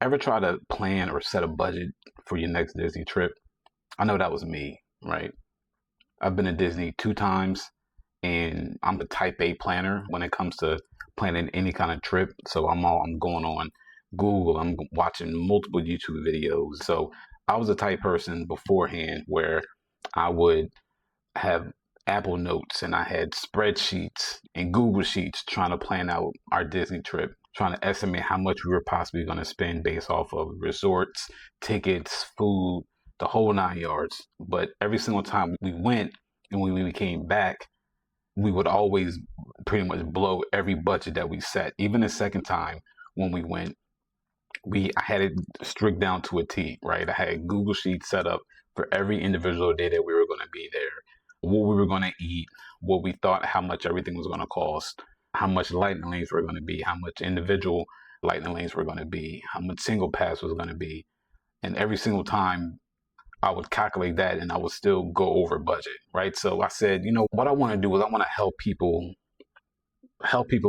Ever try to plan or set a budget for your next Disney trip? I know that was me, right? I've been to Disney 2 times, and I'm a type A planner when it comes to planning any kind of trip. So I'm going on Google, I'm watching multiple YouTube videos. So I was a type person beforehand where I would have Apple Notes and I had spreadsheets and Google Sheets trying to plan out our Disney trip, trying to estimate how much we were possibly going to spend based off of resorts, tickets, food, the whole 9 yards. But every single time we went and when we came back, we would always pretty much blow every budget that we set. Even the second time when we went, I had it strict down to a T, right? I had Google Sheets set up for every individual day that we were going to be there, what we were going to eat, what we thought, how much everything was going to cost, how much lightning lanes were going to be, how much individual lightning lanes were going to be, how much single pass was going to be. And every single time I would calculate that and I would still go over budget, right? So I said, what I want to do is I want to help people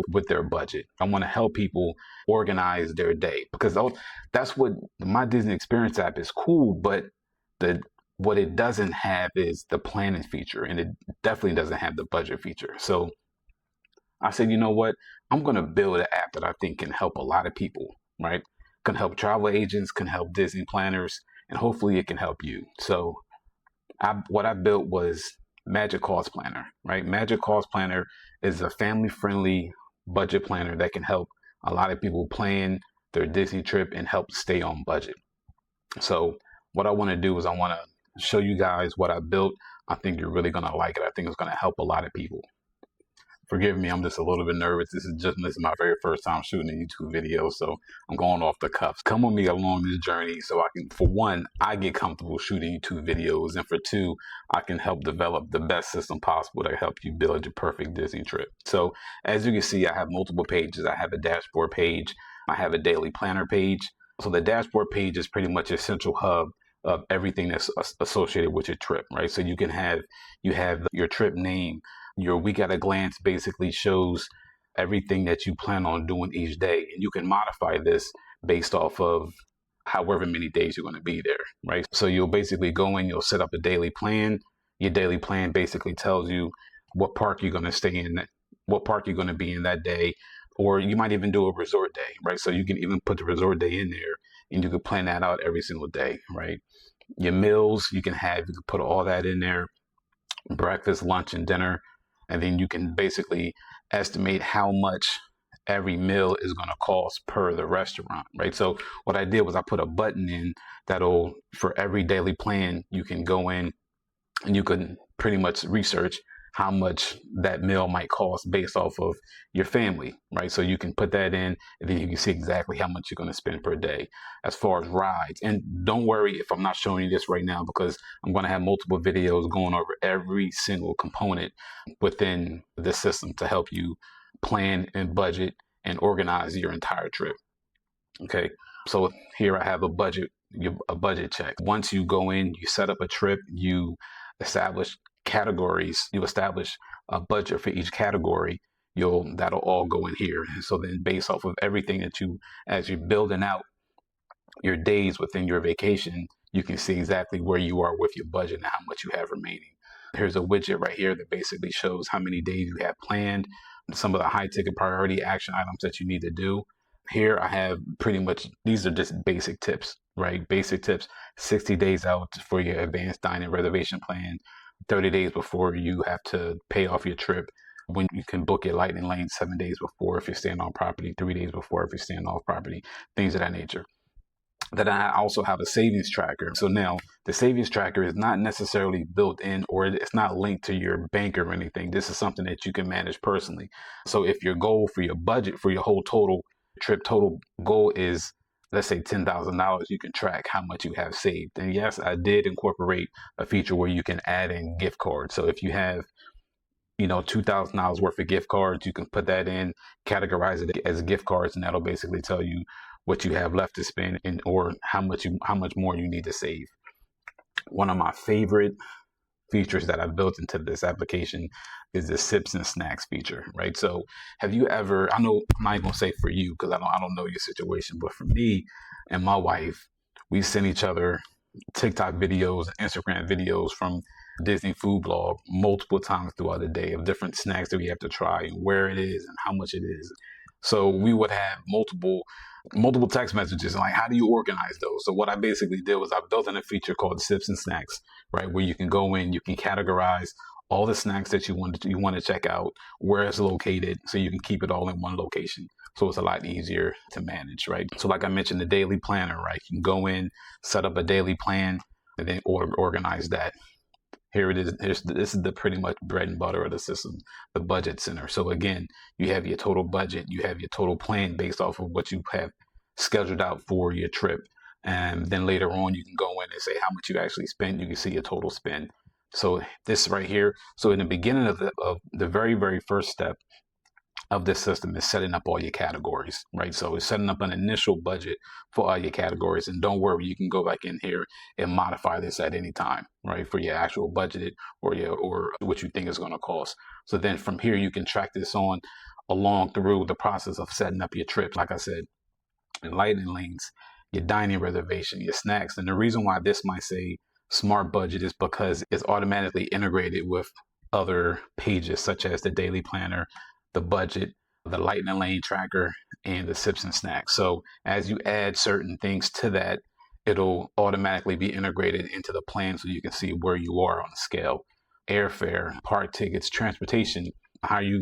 with their budget. I want to help people organize their day, because that's what my Disney Experience app is cool, but what it doesn't have is the planning feature, and it definitely doesn't have the budget feature. So I said, you know what? I'm going to build an app that I think can help a lot of people, right? Can help travel agents, can help Disney planners, and hopefully it can help you. So what I built was MagicCost Planner, right? MagicCost Planner is a family-friendly budget planner that can help a lot of people plan their Disney trip and help stay on budget. So what I want to do is I want to show you guys what I built. I think you're really going to like it. I think it's going to help a lot of people. Forgive me, I'm just a little bit nervous. This is my very first time shooting a YouTube video, so I'm going off the cuff. Come with me along this journey so I can, for one, I get comfortable shooting YouTube videos, and for two, I can help develop the best system possible to help you build your perfect Disney trip. So as you can see, I have multiple pages. I have a dashboard page. I have a daily planner page. So the dashboard page is pretty much a central hub of everything that's associated with your trip, right? So you have your trip name. Your week at a glance basically shows everything that you plan on doing each day. And you can modify this based off of however many days you're going to be there, right? So you'll basically go in, you'll set up a daily plan. Your daily plan basically tells you what park you're going to stay in, what park you're going to be in that day, or you might even do a resort day, right? So you can even put the resort day in there and you can plan that out every single day, right? Your meals, you can put all that in there, breakfast, lunch, and dinner. And then you can basically estimate how much every meal is going to cost per the restaurant, right? So what I did was I put a button in that'll, for every daily plan, you can go in and you can pretty much research how much that meal might cost based off of your family, right? So you can put that in and then you can see exactly how much you're going to spend per day as far as rides. And don't worry if I'm not showing you this right now, because I'm going to have multiple videos going over every single component within the system to help you plan and budget and organize your entire trip. Okay, so here I have a budget check. Once you go in, you set up a trip, you establish categories, you establish a budget for each category, that'll all go in here. And so then based off of everything that as you're building out your days within your vacation, you can see exactly where you are with your budget and how much you have remaining. Here's a widget right here that basically shows how many days you have planned, some of the high ticket priority action items that you need to do. Here I have pretty much, these are just basic tips, right? Basic tips, 60 days out for your advanced dining reservation plan, 30 days before you have to pay off your trip, when you can book your lightning lane 7 days before if you're staying on property, 3 days before if you're staying off property, things of that nature. Then I also have a savings tracker. So now the savings tracker is not necessarily built in, or it's not linked to your bank or anything. This is something that you can manage personally. So if your goal for your budget for your whole trip total goal is, let's say $10,000, you can track how much you have saved. And yes, I did incorporate a feature where you can add in gift cards. So if you have, $2,000 worth of gift cards, you can put that in, categorize it as gift cards, and that'll basically tell you what you have left to spend or how much more you need to save. One of my favorite features that I built into this application is the sips and snacks feature, right? So have you ever, I know I'm not going to say for you because I don't know your situation, but for me, and my wife, we send each other TikTok videos, Instagram videos from Disney food blog multiple times throughout the day of different snacks that we have to try and where it is and how much it is. So we would have multiple text messages, and like, how do you organize those? So what I basically did was I built in a feature called Sips and Snacks, right, where you can go in, you can categorize all the snacks that you want to check out, where it's located, so you can keep it all in one location. So it's a lot easier to manage, right? So like I mentioned, the daily planner, right? You can go in, set up a daily plan, and then organize that. Here it is. This is the pretty much bread and butter of the system, the budget center. So again, you have your total budget, you have your total plan based off of what you have scheduled out for your trip. And then later on, you can go in and say how much you actually spent. You can see your total spend. So this right here. So in the beginning of the very, very first step of this system is setting up all your categories, right? So it's setting up an initial budget for all your categories. And don't worry, you can go back in here and modify this at any time, right? For your actual budget or what you think is going to cost. So then from here, you can track this on along through the process of setting up your trip. Like I said, enlightening lanes, your dining reservation, your snacks. And the reason why this might say smart budget is because it's automatically integrated with other pages such as the daily planner, the budget, the lightning lane tracker, and the sips and snacks. So as you add certain things to that, it'll automatically be integrated into the plan so you can see where you are on the scale. Airfare, park tickets, transportation, how are you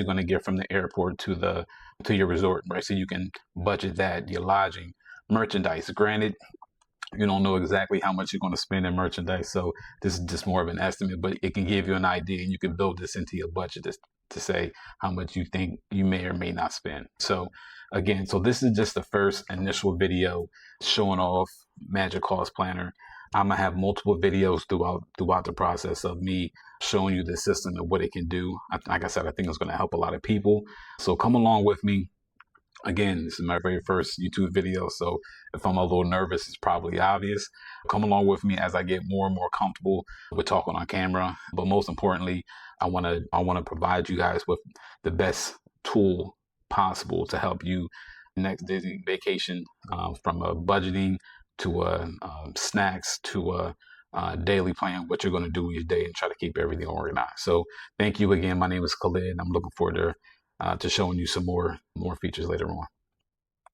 going to get from the airport to your resort, right? So you can budget that, your lodging, merchandise. Granted, you don't know exactly how much you're going to spend in merchandise, so this is just more of an estimate, but it can give you an idea, and you can build this into your budget to say how much you think you may or may not spend. So again, so this is just the first initial video showing off MagicCost Planner. I'm gonna have multiple videos throughout the process of me showing you the system and what it can do. Like I said, I think it's going to help a lot of people. So come along with me. Again, this is my very first YouTube video, so if I'm a little nervous, it's probably obvious. Come along with me as I get more and more comfortable with talking on camera. But most importantly, I want to provide you guys with the best tool possible to help you next Disney vacation, from a budgeting to snacks to a daily plan, what you're going to do each day, and try to keep everything organized. So thank you again. My name is Khalid. I'm looking forward to showing you some more features later on.